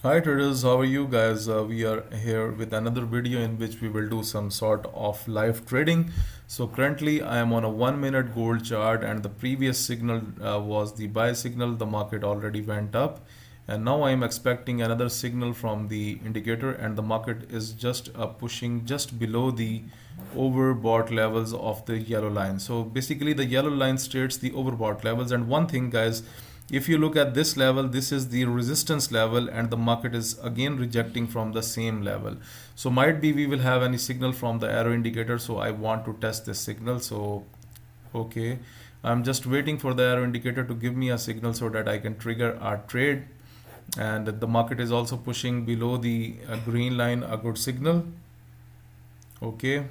Hi traders, how are you guys? We are here with another video in which we will do some sort of live trading. So currently I am on a 1 minute gold chart, and the previous signal was the buy signal. The market already went up, and now I am expecting another signal from the indicator, and the market is just pushing just below the overbought levels of the yellow line. So basically the yellow line states the overbought levels, and one thing guys, if you look at this level, this is the resistance level, and the market is again rejecting from the same level. So might be we will have any signal from the arrow indicator, so I want to test this signal. So okay, I'm just waiting for the arrow indicator to give me a signal so that I can trigger our trade. And the market is also pushing below the green line, a good signal. Okay,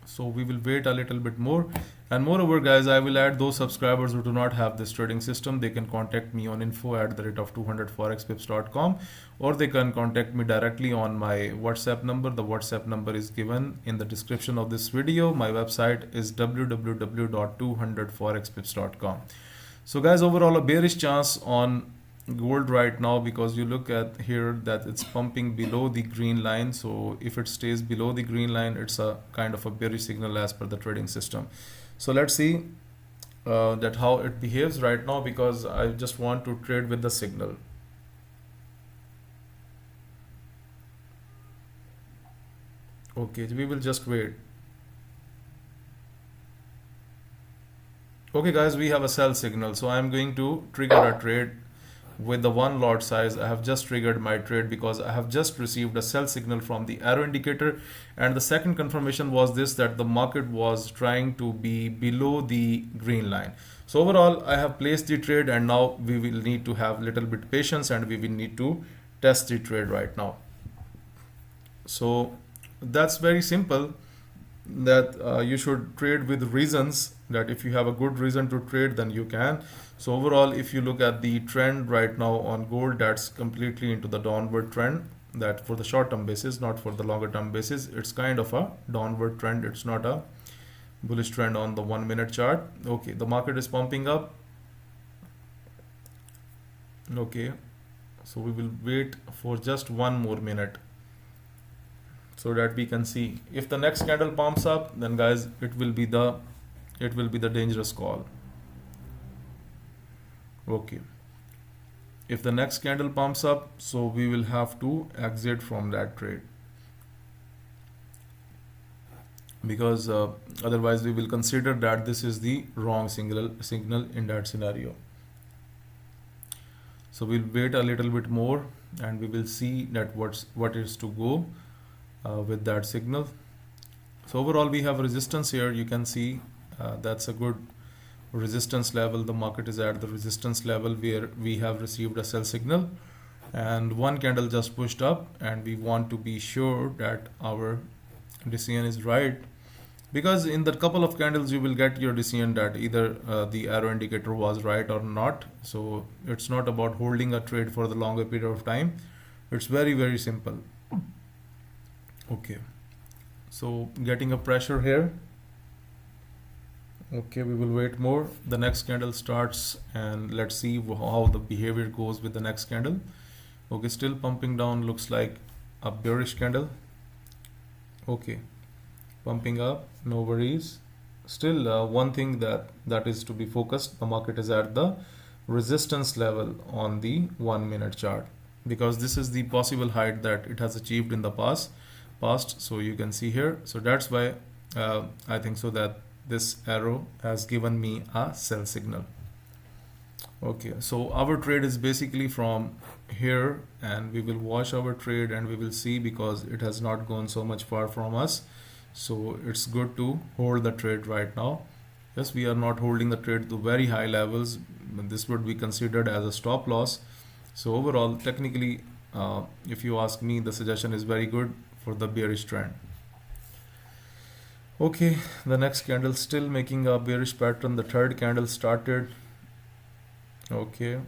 so we will wait a little bit more. And moreover guys, I will add those subscribers who do not have this trading system. They can contact me on info@200forexpips.com, or they can contact me directly on my WhatsApp number. The WhatsApp number is given in the description of this video. My website is www.200forexpips.com. So guys, overall a bearish chance on gold right now, because you look at here that it's pumping below the green line. So if it stays below the green line, it's a kind of a bearish signal as per the trading system. So let's see that how it behaves right now, because I just want to trade with the signal. Okay, we will just wait. Okay guys, we have a sell signal, so I'm going to trigger a trade with the one lot size. I have just triggered my trade because I have just received a sell signal from the arrow indicator, and the second confirmation was this, that the market was trying to be below the green line. So overall I have placed the trade, and now we will need to have little bit patience, and we will need to test the trade right now. So that's very simple, that you should trade with reasons, that if you have a good reason to trade, then you can. So overall, if you look at the trend right now on gold, that's completely into the downward trend. That for the short term basis, not for the longer term basis, it's kind of a downward trend. It's not a bullish trend on the 1 minute chart. Okay, the market is pumping up. Okay, so we will wait for just one more minute so that we can see. If the next candle pumps up, then guys, it will be the dangerous call. Okay, if the next candle pumps up, so we will have to exit from that trade, because otherwise we will consider that this is the wrong signal in that scenario. So we'll wait a little bit more, and we will see that what is to go with that signal. So overall we have resistance here. You can see that's a good resistance level. The market is at the resistance level where we have received a sell signal, and one candle just pushed up, and we want to be sure that our decision is right, because in the couple of candles you will get your decision that either the arrow indicator was right or not. So it's not about holding a trade for the longer period of time. It's very simple. Okay, so getting a pressure here. Okay, we will wait more. The next candle starts, and let's see how the behavior goes with the next candle. Okay, still pumping down, looks like a bearish candle. Okay, pumping up, no worries. Still one thing that is to be focused, the market is at the resistance level on the 1 minute chart, because this is the possible height that it has achieved in the past. So you can see here. So that's why I think so that this arrow has given me a sell signal. Okay, so our trade is basically from here, and we will watch our trade, and we will see, because it has not gone so much far from us. So it's good to hold the trade right now. Yes, we are not holding the trade to very high levels. This would be considered as a stop loss. So overall, technically, if you ask me, the suggestion is very good for the bearish trend. Okay, the next candle still making a bearish pattern. The third candle started. Okay,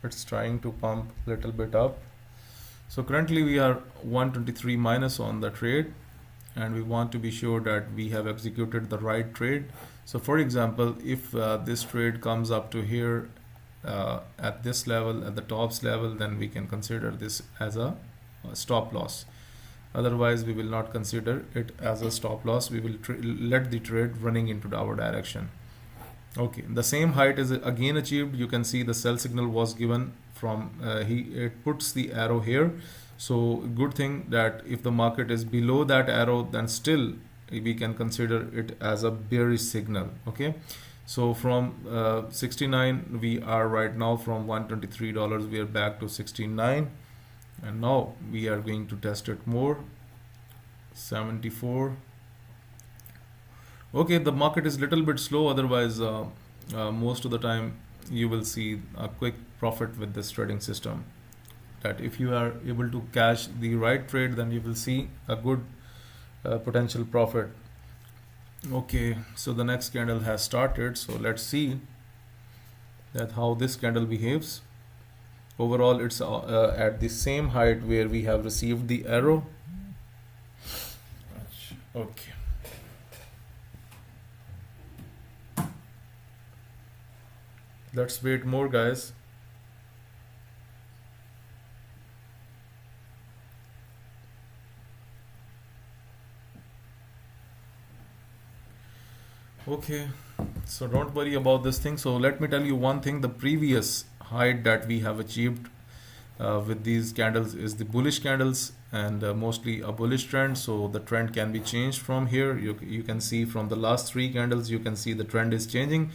it's trying to pump a little bit up. So currently we are 123 minus on the trade, and we want to be sure that we have executed the right trade. So for example, if this trade comes up to here at this level, at the tops level, then we can consider this as a stop loss. Otherwise we will not consider it as a stop loss. We will let the trade running into our direction. Okay, the same height is again achieved. You can see the sell signal was given from it puts the arrow here. So good thing that if the market is below that arrow, then still we can consider it as a bearish signal. Okay, so from 69 we are right now, from $123 we are back to 69, and now we are going to test it more. 74. Okay, the market is little bit slow, otherwise most of the time you will see a quick profit with this trading system. That if you are able to cash the right trade, then you will see a good potential profit. Okay, so the next candle has started, so let's see that how this candle behaves. Overall it's at the same height where we have received the arrow. Okay, let's wait more, guys. Okay, so don't worry about this thing. So let me tell you one thing: the previous height that we have achieved with these candles is the bullish candles, and mostly a bullish trend. So the trend can be changed from here. You can see from the last 3 candles, you can see the trend is changing.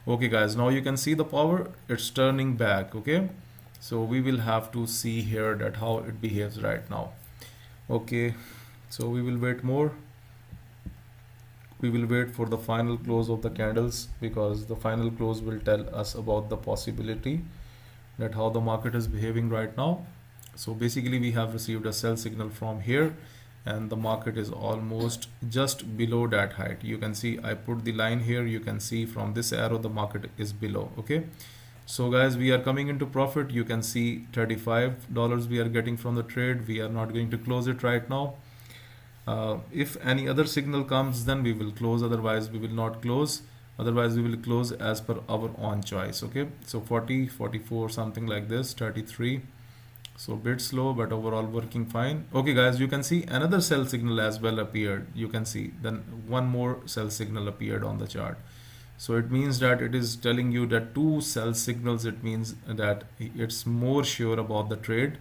Okay guys, now you can see the power, it's turning back. Okay, so we will have to see here that how it behaves right now. Okay, so we will wait more. We will wait for the final close of the candles, because the final close will tell us about the possibility that how the market is behaving right now. So basically we have received a sell signal from here, and the market is almost just below that height. You can see I put the line here. You can see from this arrow the market is below. Okay, so guys, we are coming into profit. You can see $35 we are getting from the trade. We are not going to close it right now. If any other signal comes, then we will close, otherwise we will not close. Otherwise we will close as per our own choice. Okay, so 40, 44, something like this, 33. So bit slow, but overall working fine. Okay guys, you can see another sell signal as well appeared. You can see then one more sell signal appeared on the chart. So it means that it is telling you that 2 sell signals. It means that it's more sure about the trade.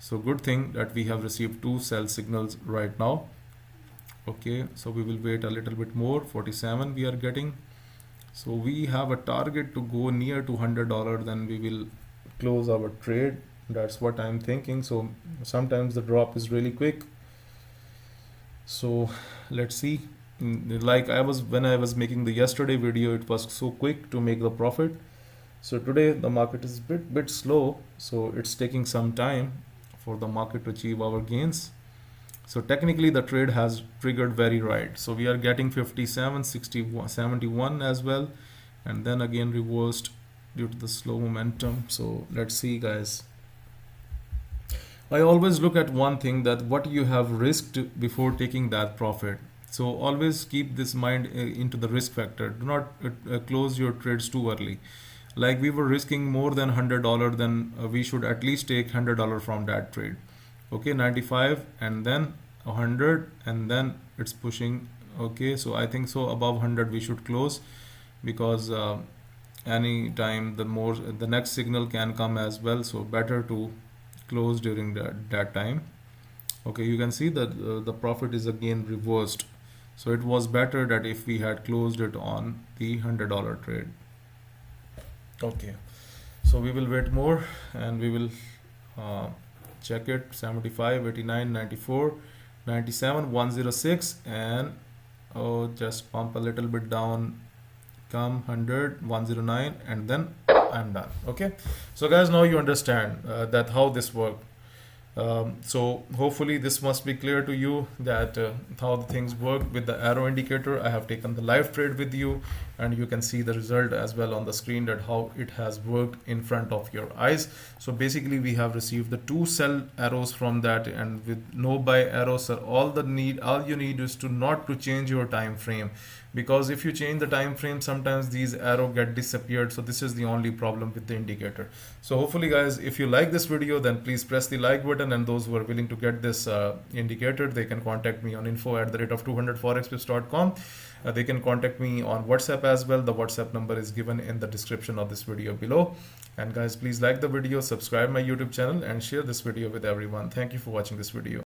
So good thing that we have received 2 sell signals right now. Okay, so we will wait a little bit more. 47 we are getting. So we have a target to go near to $100, then we will close our trade. That's what I'm thinking. So sometimes the drop is really quick. So let's see. Like when I was making the yesterday video, it was so quick to make the profit. So today the market is bit slow, so it's taking some time for the market to achieve our gains. So technically the trade has triggered very right. So we are getting 57, 61, 71 as well, and then again reversed due to the slow momentum. So let's see guys. I always look at one thing, that what you have risked before taking that profit. So always keep this mind into the risk factor. Do not close your trades too early. Like we were risking more than $100, then we should at least take $100 from that trade. Okay, 95 and then 100, and then it's pushing. Okay, so I think so above 100 we should close, because any time the next signal can come as well, so better to close during that time. Okay, you can see that the profit is again reversed. So it was better that if we had closed it on the $100 trade. Okay, so we will wait more and we will check it. 75, 89, 94, 97, 106, and just pump a little bit down, come 100, 109, and then I'm done. Okay, so guys, now you understand that how this works. So hopefully this must be clear to you that how the things work with the arrow indicator. I have taken the live trade with you, and you can see the result as well on the screen, that how it has worked in front of your eyes. So basically we have received the 2 sell arrows from that, and with no buy arrows. All you need is to not to change your time frame. because if you change the time frame, sometimes these arrow get disappeared. So this is the only problem with the indicator. So hopefully guys, if you like this video, then please press the like button, and those who are willing to get this indicator, they can contact me on info@200forexpips.com. They can contact me on WhatsApp as well. The WhatsApp number is given in the description of this video below. And guys, please like the video, subscribe my YouTube channel, and share this video with everyone. Thank you for watching this video.